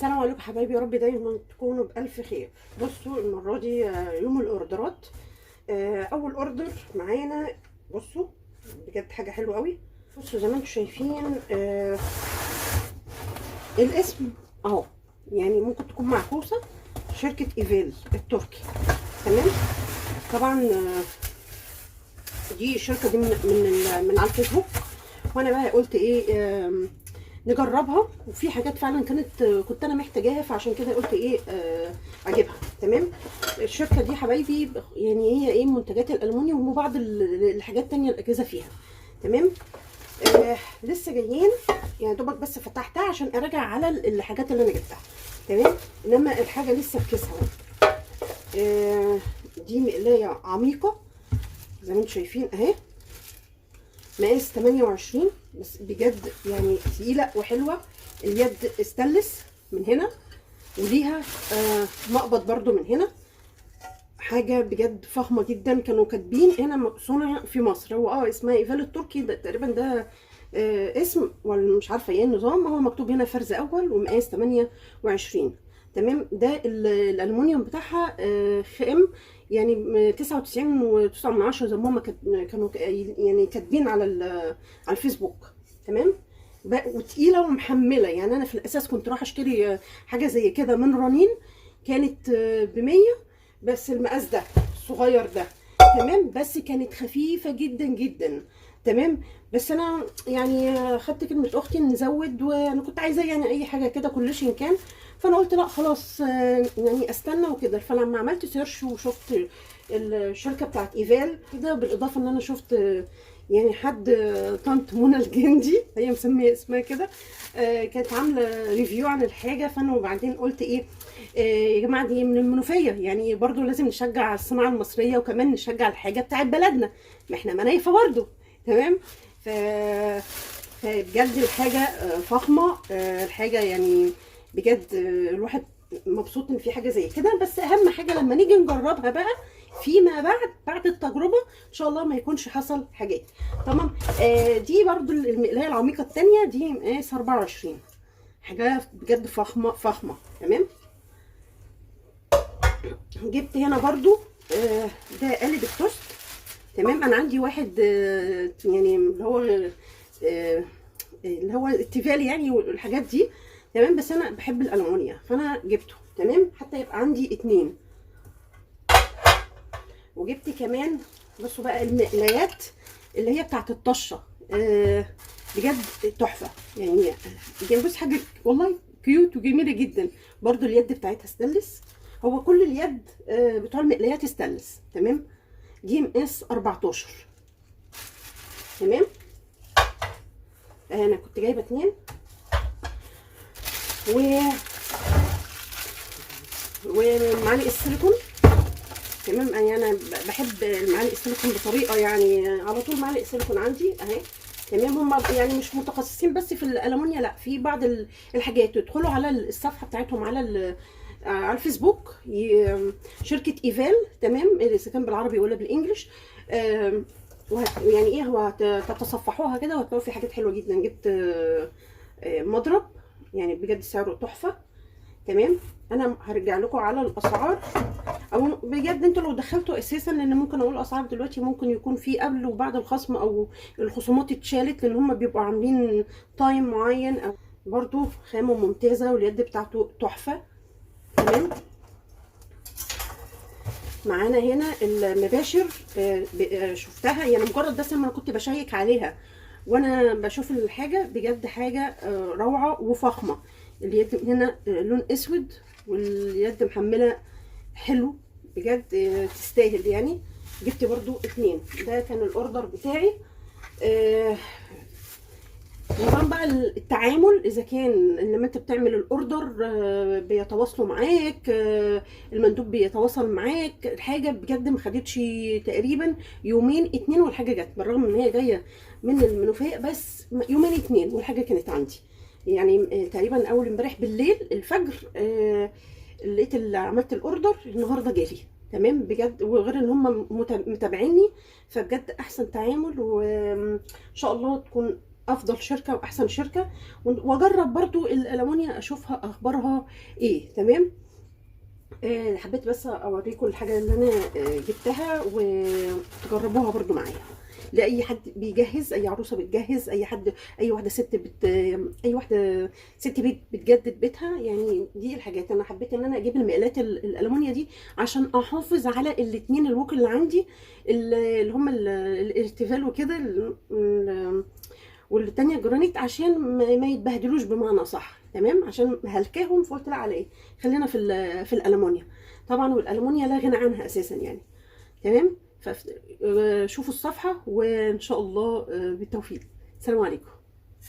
السلام عليكم حبايبي، يا رب دايما تكونوا بألف خير. بصوا المرة دي يوم الأوردرات. أول أوردر معانا. بصوا بجد حاجة حلوة قوي. بصوا زي ما انتم شايفين الاسم اهو، يعني ممكن تكون معكوسة. شركة ايفيل التركي، تمام. طبعا دي الشركة دي من على الفيسبوك، وانا بقى قلت ايه نجربها. وفي حاجات فعلا كنت انا محتاجاها، فعشان كده قلت ايه اجيبها. تمام. الشركه دي حبايبي يعني هي ايه منتجات الالومنيوم وبعض الحاجات التانية الاجهزه فيها. تمام. لسه جايين يعني دوبك، بس فتحتها عشان اراجع على الحاجات اللي انا جبتها. تمام. انما الحاجه لسه في كيسها. دي مقلايه عميقه زي ما انتم شايفين اهي، مقاس 28، بس بجد يعني تقيله وحلوه. اليد استانلس من هنا، وليها مقبض برضو من هنا. حاجه بجد فخمه جدا. كانوا كاتبين هنا صنع في مصر. هو اسمها ايفال التركي، ده تقريبا ده اسم ولا مش عارفه ايه النظام. هو مكتوب هنا فرز اول ومقاس 28. تمام. ده الالومنيوم بتاعها خام، يعني 99.9 زي ما هما كانوا يعني كاتبين على الفيسبوك. تمام. وتقيله ومحمله. يعني انا في الاساس كنت رايحه اشتري حاجه زي كده من رنين، كانت ب100، بس المقاس ده الصغير ده. تمام. بس كانت خفيفه جدا جدا. تمام. بس انا يعني خدت كلمه اختي نزود، وانا كنت عايزه يعني اي حاجه كده كلشن كان. فانا قلت لا خلاص يعني استنى وكده. فلما عملت سيرش وشفت الشركه بتاعت ايفال كده، بالاضافه ان انا شفت يعني حد طنط منى الجندي، هي مسميه اسمها كده، كانت عامله ريفيو عن الحاجه. فانا وبعدين قلت ايه يا جماعه دي من المنوفيه، يعني برضو لازم نشجع الصناعه المصريه، وكمان نشجع الحاجه بتاعت بلدنا، ما احنا منايفه برضو. تمام. فبجد الحاجه فخمه. الحاجه يعني بجد الواحد مبسوط ان في حاجه زي كده. بس اهم حاجه لما نيجي نجربها بقى فيما بعد التجربه ان شاء الله ما يكونش حصل حاجات. تمام. دي برضو المقلايه العميقه الثانيه، دي مقاس 24. حاجه بجد فخمه فخمه. تمام. جبت هنا برضو ده قالب التوست. تمام. انا عندي واحد يعني اللي هو التيفال يعني والحاجات دي. تمام. بس انا بحب الالومنيا فانا جبته. تمام. حتى يبقى عندي 2. وجبت كمان بصوا بقى المقلايات اللي هي بتاعت الطشه. بجد تحفه يعني بص حاجه والله كيوت وجميله جدا. برضو اليد بتاعتها ستانلس. هو كل اليد بتوع المقلايات ستانلس. تمام. دي مقاس 14. تمام. انا كنت جايبه 2 ومعالق السيليكون. تمام. يعني انا بحب المعالق السيليكون بطريقه، يعني على طول معالق السيليكون عندي اهي. تمام. هم يعني مش متخصصين بس في الالومنيا، لا، في بعض الحاجات. تدخلوا على الصفحه بتاعتهم على الفيسبوك، شركه ايفال. تمام. اذا كان بالعربي ولا بالانجلش. يعني ايه هو تتصفحوها كده وهتلاقوا في حاجات حلوه جدا. جبت مضرب يعني بجد سعره تحفه. تمام. انا هرجع لكم على الاسعار، او بجد انتوا لو دخلتوا اساسا، لان ممكن اقول اسعار دلوقتي ممكن يكون في قبل وبعد الخصم، او الخصومات اتشالت، لان هم بيبقوا عاملين تايم معين. او برضو خامه ممتازه واليد بتاعته تحفه. تمام. معانا هنا المباشر. شفتها يعني مجرد بس لما انا كنت بشيك عليها وانا بشوف الحاجه، بجد حاجه روعه وفخمه. اليد هنا لون اسود، واليد محمله حلو بجد تستاهل يعني. جبت برضو 2. ده كان الاوردر بتاعي. نظام بقى التعامل، اذا كان لما انت بتعمل الاوردر بيتواصلوا معاك، المندوب بيتواصل معاك. الحاجه بجد ما خدتش تقريبا يومين 2 والحاجه جت، بالرغم ان هي جايه من المنوفيه، بس يومين 2 والحاجه كانت عندي. يعني تقريبا اول امبارح بالليل الفجر لقيت اللي عملت الاوردر النهارده جالي. تمام. بجد وغير ان هم متابعيني، فبجد احسن تعامل. وان شاء الله تكون افضل شركه واحسن شركه، واجرب برضو الالومنيا اشوفها اخبارها ايه. تمام. حبيت بس اوريكم الحاجه اللي انا جبتها وتجربوها برضو معايا، لاي حد بيجهز، اي عروسه بتجهز، اي حد، اي واحده ست اي واحده ست بيت بتجدد بيتها. يعني دي الحاجات انا حبيت ان انا اجيب المقلات الالومنيا دي عشان احافظ على الاتنين الوك اللي عندي، اللي هم الارتيفال وكده، والتانية جرانيت، عشان ما يتبهدلوش بمعنى صح. تمام. عشان هلكاهم، فقلت لا على ايه، خلينا في الالومنيا. طبعا والالومنيا لا غنى عنها اساسا يعني. تمام. شوفوا الصفحة، وان شاء الله بالتوفيق. السلام عليكم.